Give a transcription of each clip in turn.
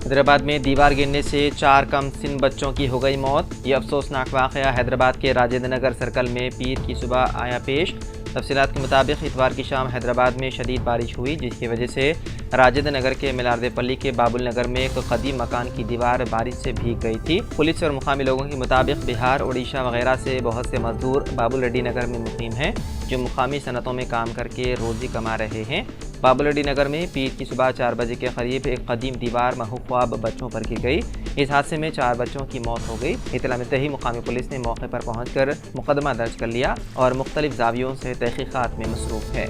हैदराबाद में दीवार गिरने से 4 कम सिन बच्चों की हो गई मौत। ये अफसोसनाक वाक़या हैदराबाद के राजेंद्र नगर सर्कल में पीर की सुबह आया पेश। तफसीलात के मुताबिक इतवार की शाम हैदराबाद में शदीद बारिश हुई, जिसकी वजह से राजेंद्र नगर के मिलारदेपल्ली के बाबुल नगर में एक कदीम मकान की दीवार बारिश से भीग गई थी। पुलिस और मुकामी लोगों के मुताबिक बिहार, उड़ीसा वगैरह से बहुत से मजदूर बाबुल रेड्डी नगर में मुकीम हैं, जो मुकामी सनतों में काम करके रोज़ी कमा रहे हैं। बाबुल रेड्डी नगर में पीर की सुबह 4 बजे के करीब एक कदीम दीवार महख्वाब बच्चों पर गिर गई। इस हादसे में 4 बच्चों की मौत हो गई। इत्तला मिलते ही मुकामी पुलिस ने मौके पर पहुंचकर मुकदमा दर्ज कर लिया और मुख्तलिफ जावियों से तहकीकात में मसरूफ़ है।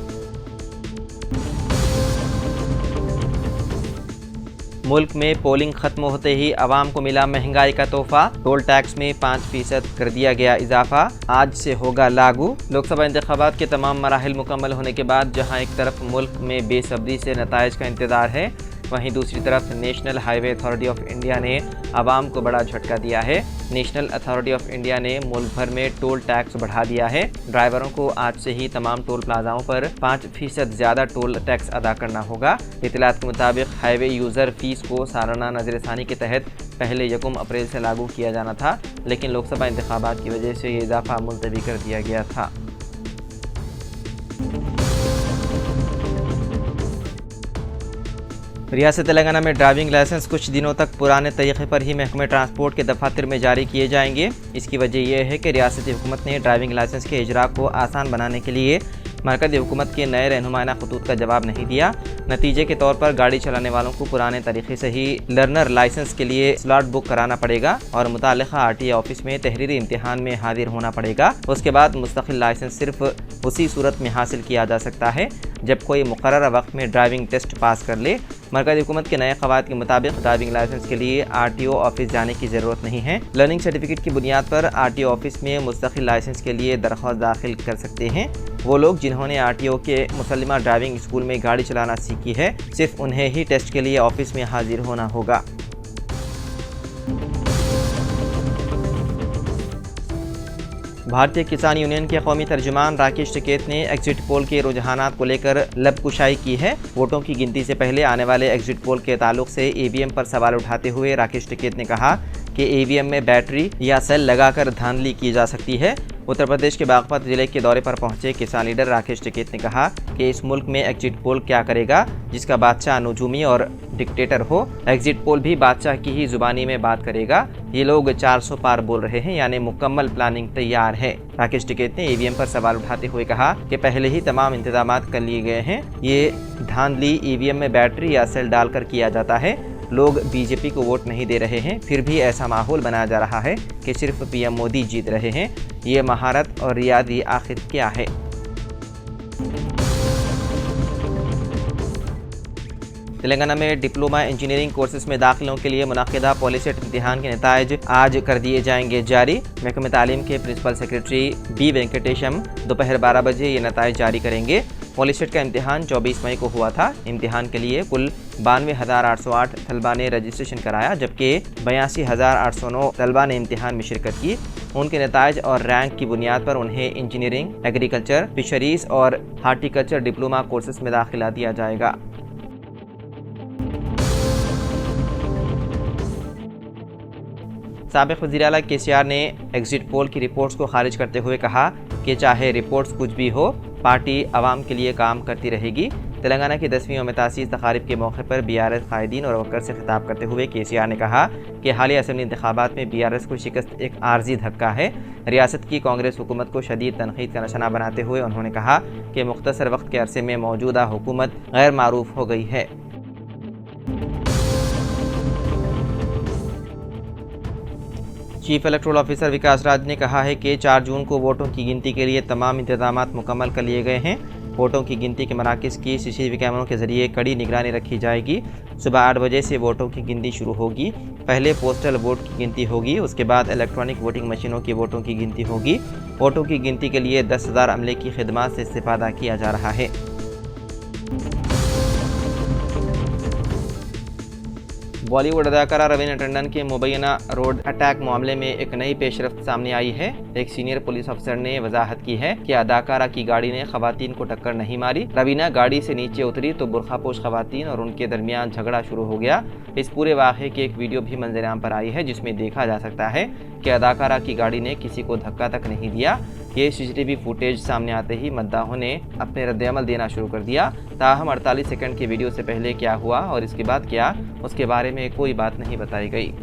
मुल्क में पोलिंग खत्म होते ही अवाम को मिला महंगाई का तोहफा। टोल टैक्स में 5% कर दिया गया इजाफा, आज से होगा लागू। लोकसभा इंतखाबात के तमाम मराहिल मुकम्मल होने के बाद जहां एक तरफ मुल्क में बेसब्री से नताइज का इंतजार है, वहीं दूसरी तरफ national highway authority of India ने आवाम को बड़ा झटका दिया है। नेशनल अथॉरिटी ऑफ इंडिया ने मुल्क भर में टोल टैक्स बढ़ा दिया है। ड्राइवरों को आज से ही तमाम टोल प्लाजाओं पर 5% ज़्यादा टोल टैक्स अदा करना होगा। इत्तलात के मुताबिक हाईवे यूज़र फीस को सालाना नज़रसानी के तहत पहले 1 अप्रैल से लागू किया जाना था, लेकिन लोकसभा इंतखाबात की वजह से ये इजाफा मुलतवी कर दिया गया था। रियासत तेलंगाना में ड्राइविंग लाइसेंस कुछ दिनों तक पुराने तरीक़े पर ही महकमे ट्रांसपोर्ट के दफातर में जारी किए जाएंगे। इसकी वजह यह है कि रियासती हुकूमत ने ड्राइविंग लाइसेंस के इजरा को आसान बनाने के लिए मरकज़ी हुकूमत के नए रहनुमाना खतूत का जवाब नहीं दिया। नतीजे के तौर पर गाड़ी चलाने वालों को पुराने तरीके से ही लर्नर लाइसेंस के लिए स्लॉट बुक कराना पड़ेगा और मुताल्लिक़ा RTA ऑफिस में तहरीरी इम्तिहान में हाजिर होना पड़ेगा। उसके बाद मुस्तकिल लाइसेंस सिर्फ उसी सूरत में हासिल किया जा सकता है जब कोई मुकर्रर वक्त में ड्राइविंग टेस्ट पास कर ले। मरकज़ी हुकूमत के नए क़वायद के मुताबिक ड्राइविंग लाइसेंस के लिए RTO ऑफिस जाने की ज़रूरत नहीं है। लर्निंग सर्टिफिकेट की बुनियाद पर RTO ऑफिस में मुस्तकिल लाइसेंस के लिए दरख्वास्त दाखिल कर सकते हैं वो लोग जिन्होंने RTO के मुसल्लिमा ड्राइविंग स्कूल में गाड़ी चलाना सीखी है। सिर्फ उन्हें ही टेस्ट के लिए ऑफिस में हाजिर होना होगा। भारतीय किसान यूनियन के कौमी तर्जुमान राकेश टिकैत ने एग्जिट पोल के रुझानात को लेकर लबकुशाई की है। वोटों की गिनती से पहले आने वाले एग्जिट पोल के ताल्लुक से EVM पर सवाल उठाते हुए राकेश टिकैत ने कहा कि EVM में बैटरी या सेल लगाकर धांधली की जा सकती है। उत्तर प्रदेश के बागपत जिले के दौरे पर पहुंचे किसान लीडर राकेश टिकैत ने कहा कि इस मुल्क में एग्जिट पोल क्या करेगा जिसका बादशाह नजूमी और डिक्टेटर हो। एग्जिट पोल भी बादशाह की ही जुबानी में बात करेगा। ये लोग 400 पार बोल रहे हैं, यानी मुकम्मल प्लानिंग तैयार है। राकेश टिकैत ने EVM पर सवाल उठाते हुए कहा कि पहले ही तमाम इंतजाम कर लिए गए हैं। ये धांधली EVM में बैटरी या सेल डालकर किया जाता है। लोग BJP को वोट नहीं दे रहे हैं, फिर भी ऐसा माहौल बनाया जा रहा है कि सिर्फ PM मोदी जीत रहे हैं। ये महारत और रियादी आखिर क्या है? तेलंगाना में डिप्लोमा इंजीनियरिंग कोर्सेज में दाखिलों के लिए मुनाकिदा पॉलिसेट इम्तिहान के नताइज आज कर दिए जाएंगे जारी। महकमे तालीम के प्रिंसिपल सेक्रेटरी B वेंकटेशम दोपहर 12 बजे ये नताइज जारी करेंगे। पॉलिसेट का इम्तिहान 24 मई को हुआ था। इम्तिहान के लिए कुल 92,808 तलबा ने रजिस्ट्रेशन कराया, जबकि 82,809 तलबा ने इम्तिहान में शिरकत की। उनके नताइज और रैंक की बुनियाद पर उन्हें इंजीनियरिंग, एग्रीकल्चर, फिशरीज और हार्टिकल्चर डिप्लोमा कोर्सेज में दाखिला दिया जाएगा। साबिक़ वज़ीर आला KCR ने एग्जिट पोल की रिपोर्ट्स को खारिज करते हुए कहा कि चाहे रिपोर्ट्स कुछ भी हो, पार्टी आवाम के लिए काम करती रहेगी। तेलंगाना की 10वीं यौम तासीस तकारीब के मौके पर BRS कायदीन और वर्कर से खिताब करते हुए KCR ने कहा कि हालिया असेंबली इंतखाबात में BRS को शिकस्त एक आर्जी धक्का है। रियासत की कांग्रेस हुकूमत को शदीद तनकीद का निशाना बनाते हुए उन्होंने कहा कि मुख्तसर वक्त के अरसे में मौजूदा हुकूमत गैर मारूफ हो गई है। चीफ इलेक्टोरल ऑफिसर विकास राज ने कहा है कि 4 जून को वोटों की गिनती के लिए तमाम इंतजामात मुकम्मल कर लिए गए हैं। वोटों की गिनती के मराकज़ की CCTV कैमरों के जरिए कड़ी निगरानी रखी जाएगी। सुबह 8 बजे से वोटों की गिनती शुरू होगी। पहले पोस्टल वोट की गिनती होगी, उसके बाद इलेक्ट्रॉनिक वोटिंग मशीनों की वोटों की गिनती होगी। वोटों की गिनती के लिए 10,000 अमले की खिदमत से इस्तेफादा किया जा रहा है। बॉलीवुड अदाकारा रवीना टंडन के मुबैना रोड अटैक मामले में एक नई पेशरफ्त सामने आई है। एक सीनियर पुलिस अफसर ने वजाहत की है कि अदाकारा की गाड़ी ने खवातीन को टक्कर नहीं मारी। रवीना गाड़ी से नीचे उतरी तो बुरखापोश खवातीन और उनके दरमियान झगड़ा शुरू हो गया। इस पूरे वाक़े की एक वीडियो भी मंजर-आम पर आई है, जिसमें देखा जा सकता है कि अदाकारा की गाड़ी ने किसी को धक्का तक नहीं दिया। ये CCTV फुटेज सामने आते ही मद्दाहों ने अपने रद्द-ए-अमल देना शुरू कर दिया। ताहम 48 सेकंड के वीडियो से पहले क्या हुआ और इसके बाद क्या, उसके बारे में कोई बात नहीं बताई गई।